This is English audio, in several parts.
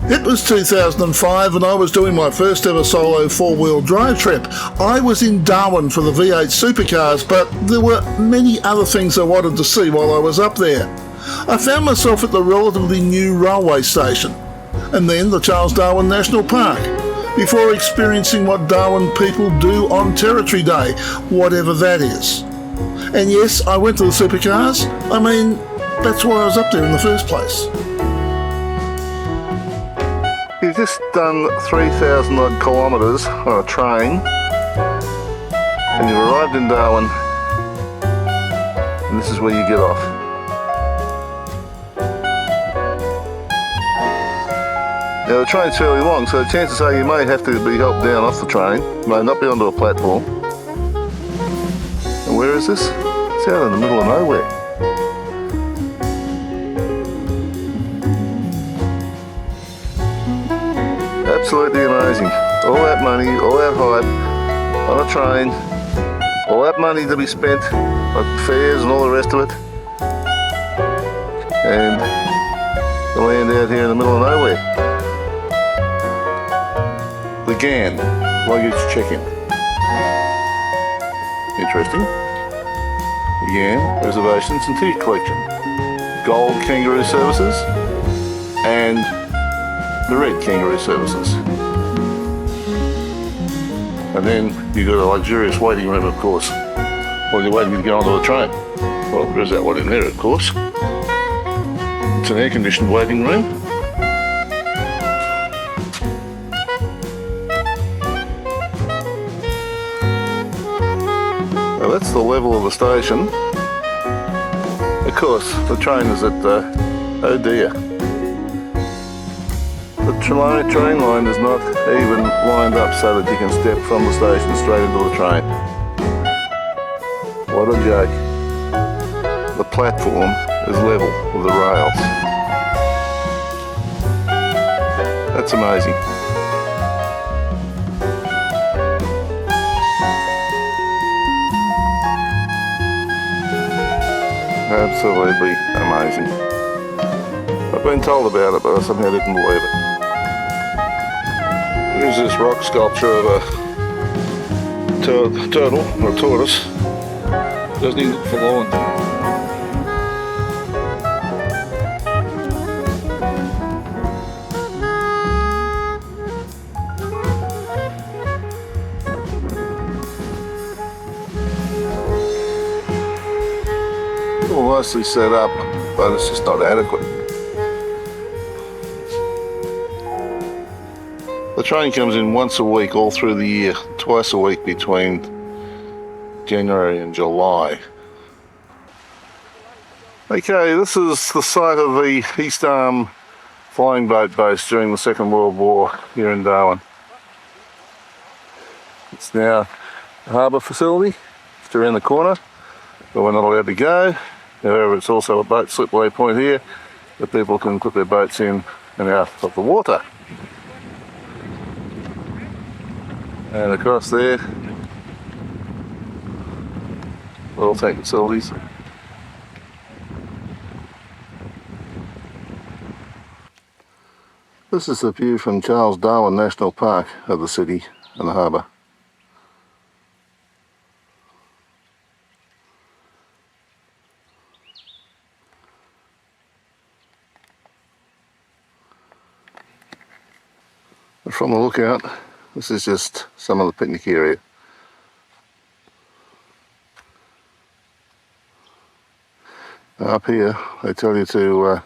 It was 2005 and I was doing my first ever solo four-wheel drive trip. I was in Darwin for the V8 Supercars, but there were many other things I wanted to see while I was up there. I found myself at the relatively new railway station, and then the Charles Darwin National Park, before experiencing what Darwin people do on Territory Day, whatever that is. And yes, I went to the Supercars. I mean, that's why I was up there in the first place. You've just done 3,000 odd kilometres on a train and you've arrived in Darwin, and this is where you get off. Now the train's fairly long, so chances are you may have to be helped down off the train, may not be onto a platform. And where is this? It's out in the middle of nowhere. Absolutely amazing. All that money, all that hype on a train, all that money to be spent on fares and all the rest of it, and to land out here in the middle of nowhere. The GAN, luggage check-in. Interesting. The GAN, reservations and ticket collection. Gold kangaroo services and the red kangaroo services. And then you've got a luxurious waiting room, of course, while you're waiting to get onto the train. Well, there is that one in there, of course. It's an air-conditioned waiting room. Now that's the level of the station. Of course, the train is at, oh dear. The train line is not even lined up so that you can step from the station straight into the train. What a joke. The platform is level with the rails. That's amazing. Absolutely amazing. I've been told about it, but I somehow didn't believe it. There's this rock sculpture of a turtle or a tortoise. Doesn't he look forlorn? All nicely set up, but it's just not adequate. The train comes in once a week all through the year, twice a week between January and July. Okay, this is the site of the East Arm flying boat base during the Second World War here in Darwin. It's now a harbour facility, just around the corner, but we're not allowed to go. However, it's also a boat slipway point here that people can put their boats in and out of the water. And across there, oil tank facilities. This is the view from Charles Darwin National Park of the city and the harbour. But from the lookout, this is just some of the picnic area. Up here, they tell you to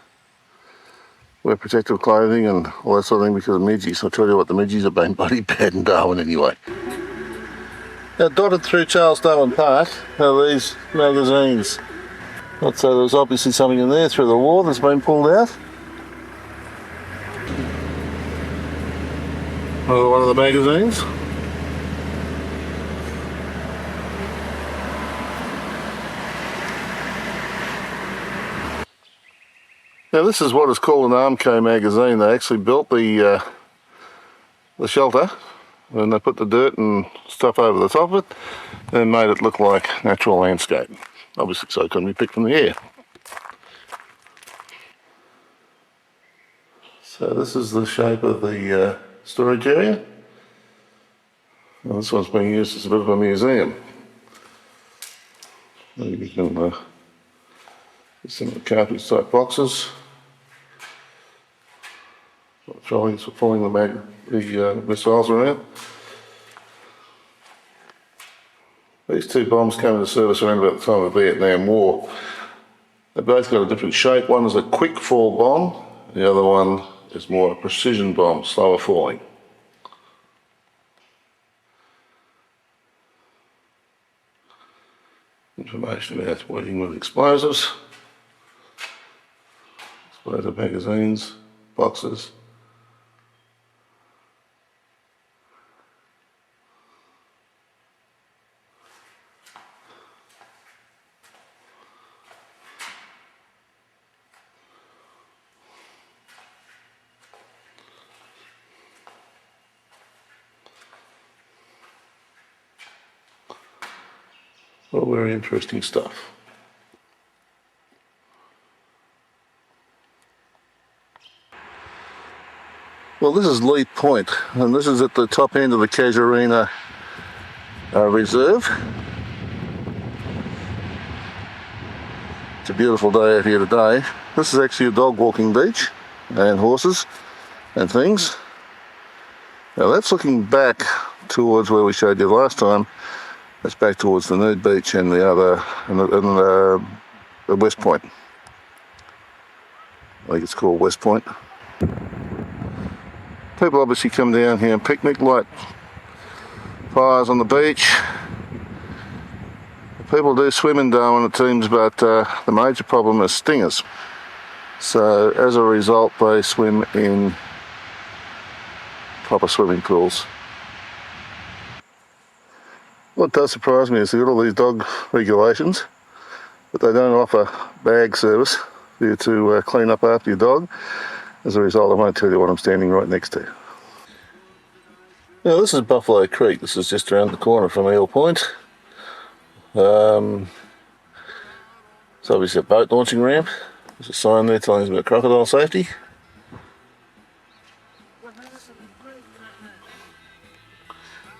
wear protective clothing and all that sort of thing because of midges. I'll tell you what, the midges have been bloody bad in Darwin anyway. Now, dotted through Charles Darwin Park are these magazines. So there's obviously something in there through the war that's been pulled out. Another one of the magazines. Now this is what is called an Armco magazine. They actually built the shelter and they put the dirt and stuff over the top of it and made it look like natural landscape. Obviously so it couldn't be picked from the air. So this is the shape of the storage area. Well, this one's being used as a bit of a museum. You can get some of the carpet type boxes, trolleys for pulling the missiles around. These two bombs came into service around about the time of the Vietnam War. They've both got a different shape. One is a quick fall bomb, the other one is more a precision bomb, slower falling. Information about working with explosives, explosive magazines, boxes. All very interesting stuff. Well, this is Lee Point, and this is at the top end of the Casuarina Reserve. It's a beautiful day out here today. This is actually a dog walking beach, and horses and things. Now that's looking back towards where we showed you last time. That's back towards the nude beach and the other, and the West Point. I think it's called West Point. People obviously come down here and picnic, light fires on the beach. People do swim in Darwin, it seems, but the major problem is stingers. So as a result, they swim in proper swimming pools. What does surprise me is they've got all these dog regulations, but they don't offer bag service for you to clean up after your dog. As a result, I won't tell you what I'm standing right next to. Now this is Buffalo Creek. This is just around the corner from Eel Point. It's obviously a boat launching ramp. There's a sign there telling us about crocodile safety.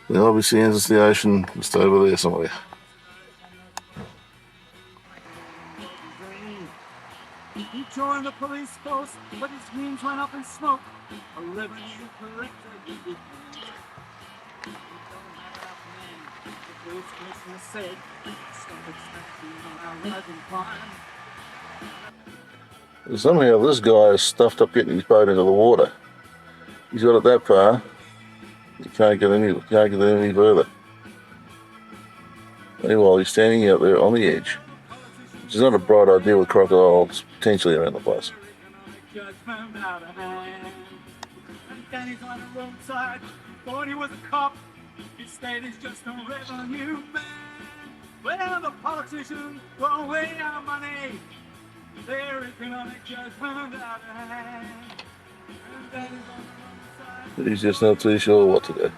It obviously enters the ocean just over there somewhere. He joined the police force, but his dreams went up in smoke. 11 years collector. Somehow this guy is stuffed up getting his boat into the water. He's got it that far. You can't get any further. Meanwhile, he's standing out there on the edge, which is not a bright idea with crocodiles potentially around the place. Thought he was a cop. His state is just a revenue man. Well, the politicians throw away our money. Their economic judgment out of hand. And that is on the wrong side. He's just not too sure what to do.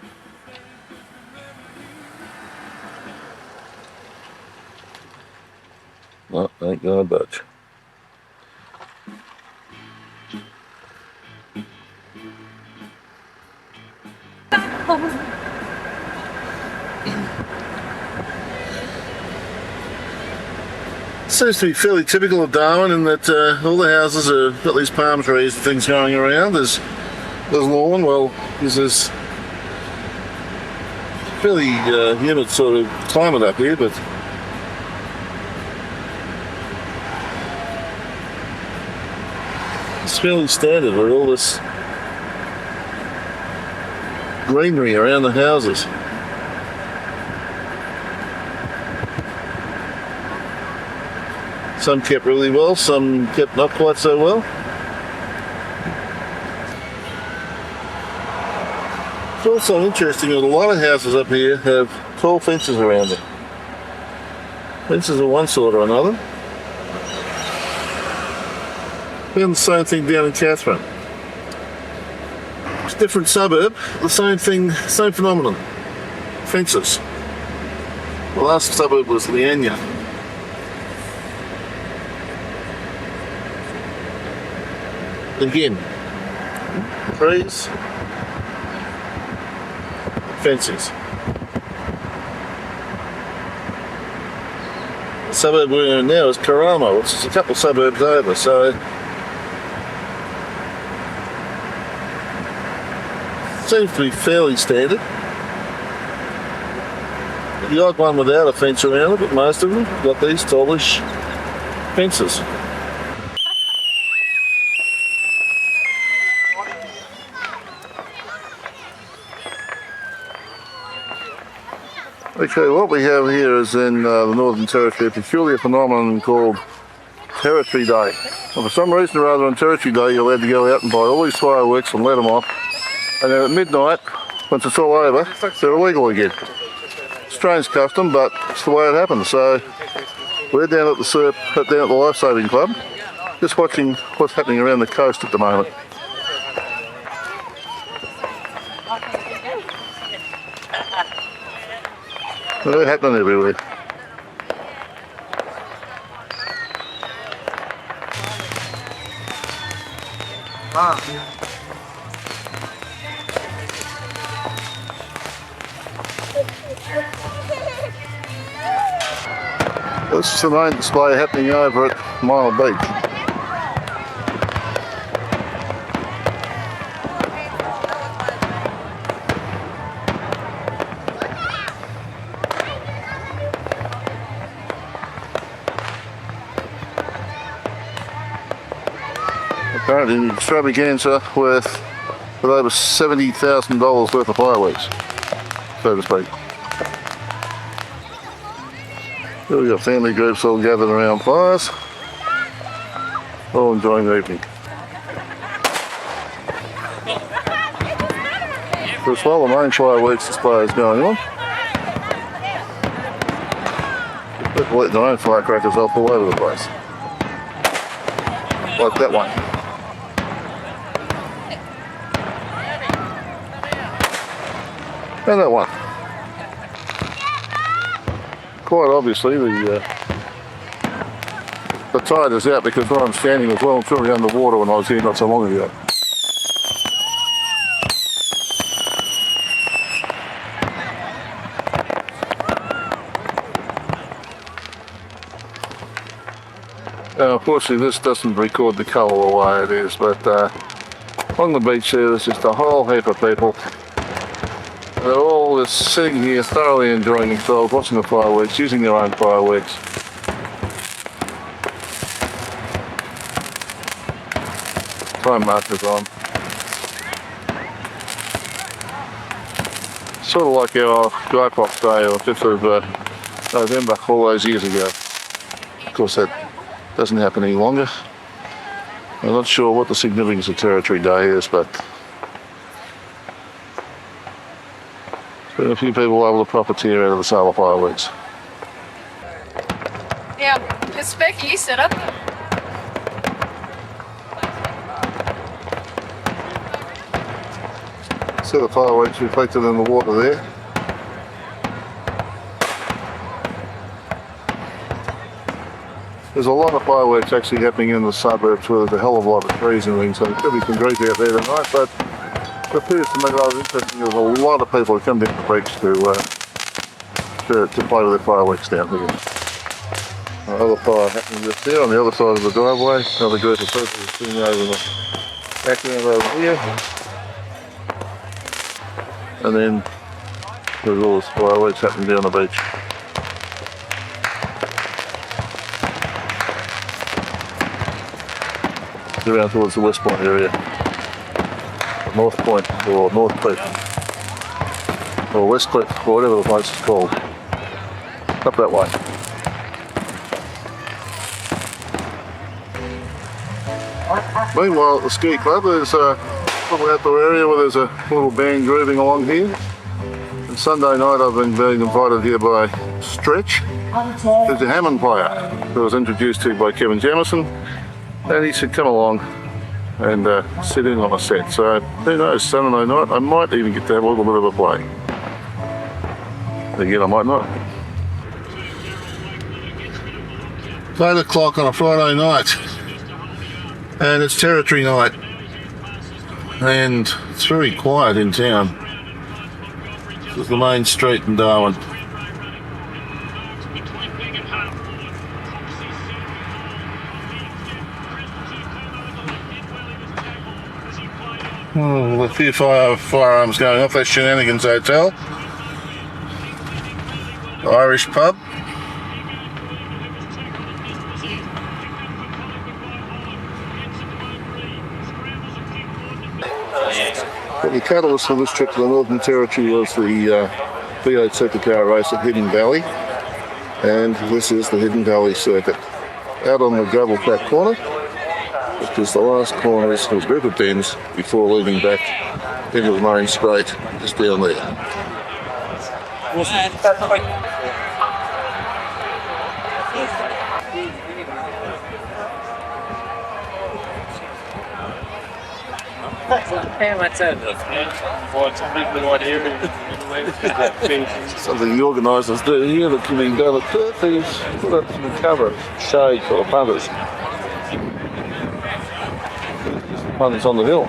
No, ain't gonna budge. Seems to be fairly typical of Darwin in that all the houses have got these palm trees and things going around. There's lawn, well, there's this fairly humid sort of climate up here, but it's fairly standard with all this greenery around the houses. Some kept really well, some kept not quite so well. It's also interesting that a lot of houses up here have tall fences around them. Fences of one sort or another. And the same thing down in Catherine. It's a different suburb, the same thing, same phenomenon. Fences. The last suburb was Leanya. Again, trees, fences. The suburb we're in now is Karama, which is a couple of suburbs over, so seems to be fairly standard. The odd one without a fence around it, but most of them got these tallish fences. Okay, what we have here is in the Northern Territory a peculiar phenomenon called Territory Day. And for some reason or other on Territory Day you're allowed to go out and buy all these fireworks and let them off, and then at midnight, once it's all over, they're illegal again. Strange custom, but it's the way it happens. So we're down at the Lifesaving Club, just watching what's happening around the coast at the moment. They're happening everywhere. This is the main display happening over at Mile Beach. Apparently an extravaganza with over $70,000 worth of fireworks, so to speak. Here we got family groups all gathered around fires, all enjoying the evening. Because while the main fireworks display is going on, people letting their own firecrackers off all over the place. Like that one. And that one. Quite obviously the tide is out because where I'm standing was well and truly underwater when I was here not so long ago. Now, unfortunately this doesn't record the colour the way it is, but on the beach there's just a whole heap of people. They're all just sitting here thoroughly enjoying themselves, watching the fireworks, using their own fireworks. Time markers on. Sort of like our Dry Fox Day on 5th of November all those years ago. Of course that doesn't happen any longer. I'm not sure what the significance of Territory Day is, but a few people able to profiteer out of the sale of fireworks. Yeah, it's Becky, you set up. See the fireworks reflected in the water there. There's a lot of fireworks actually happening in the suburbs where there's a hell of a lot of trees and things, so there could be some grief out there tonight, but it appears to me rather interesting. There's a lot of people who come down the beach to play with their fireworks down here. Another fire happening just there on the other side of the driveway. Another group of people sitting over in the background over here. And then there's all this fireworks happening down the beach. Around towards the West Point area. North Point or North Cliff or West Cliff or whatever the place is called. Up that way. Meanwhile at the ski club there's a little outdoor area where there's a little band grooving along here. And Sunday night I've been being invited here by Stretch, who's a Hammond player who was introduced to by Kevin Jamison, and he said come along and sit in on a set. So who knows, Saturday night I might even get to have a little bit of a play. Again, I might not. It's 8 o'clock on a Friday night and it's Territory night. and it's very quiet in town. This is the main street in Darwin. Oh, a few firearms going off. That's Shenanigans Hotel. Irish pub. The catalyst for this trip to the Northern Territory was the V8 Supercar race at Hidden Valley, and this is the Hidden Valley circuit. Out on the gravel flat corner, which is the last corner of a group of bends before leading back into the main straight, just down there. Something the organisers do here that can be done at Perth is put up some cover, shade for the punters. Punters on the hill.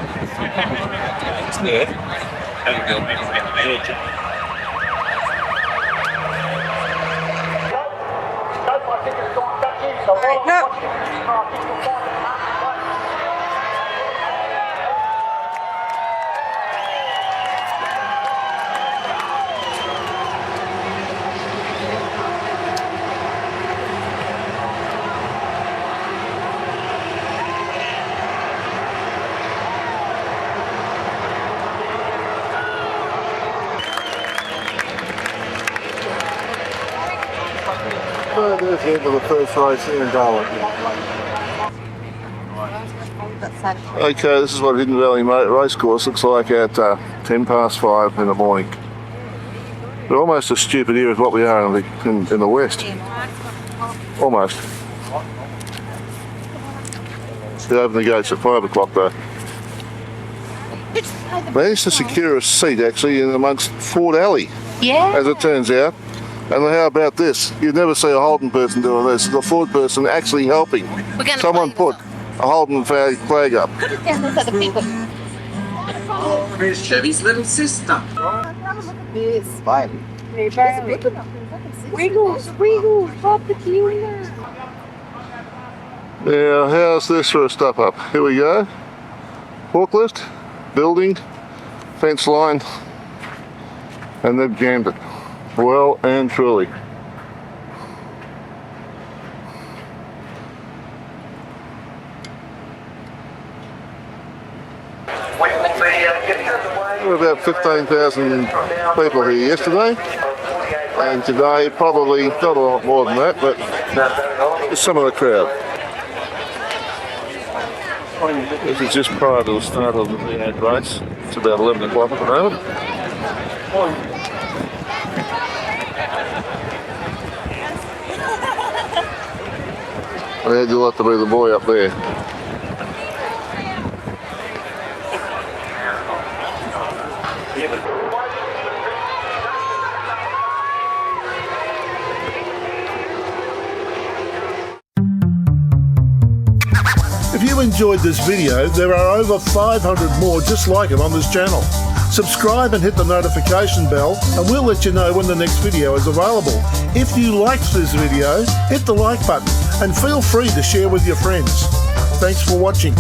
So there's the end of the first race here in Darwin. Okay, this is what Hidden Valley Racecourse looks like at 5:10 in the morning. We're almost as stupid here as what we are in the west. Almost. They open the gates at 5 o'clock though. Managed to secure a seat actually in amongst Ford Alley, as it turns out. And how about this? You'd never see a Holden person doing this. The Ford person actually helping. Someone put a Holden flag up. Here's Chevy's little sister. Now, how's this for a step up? Here we go. Forklift, building, fence line, and they've jammed it. Well and truly. There were about 15,000 people here yesterday, and today probably not a lot more than that, but some of the crowd. This is just prior to the start of the V8 race. It's about 11 o'clock at the moment. And how'd you like to be the boy up there? If you enjoyed this video, there are over 500 more just like it on this channel. Subscribe and hit the notification bell and we'll let you know when the next video is available. If you liked this video, hit the like button and feel free to share with your friends. Thanks for watching.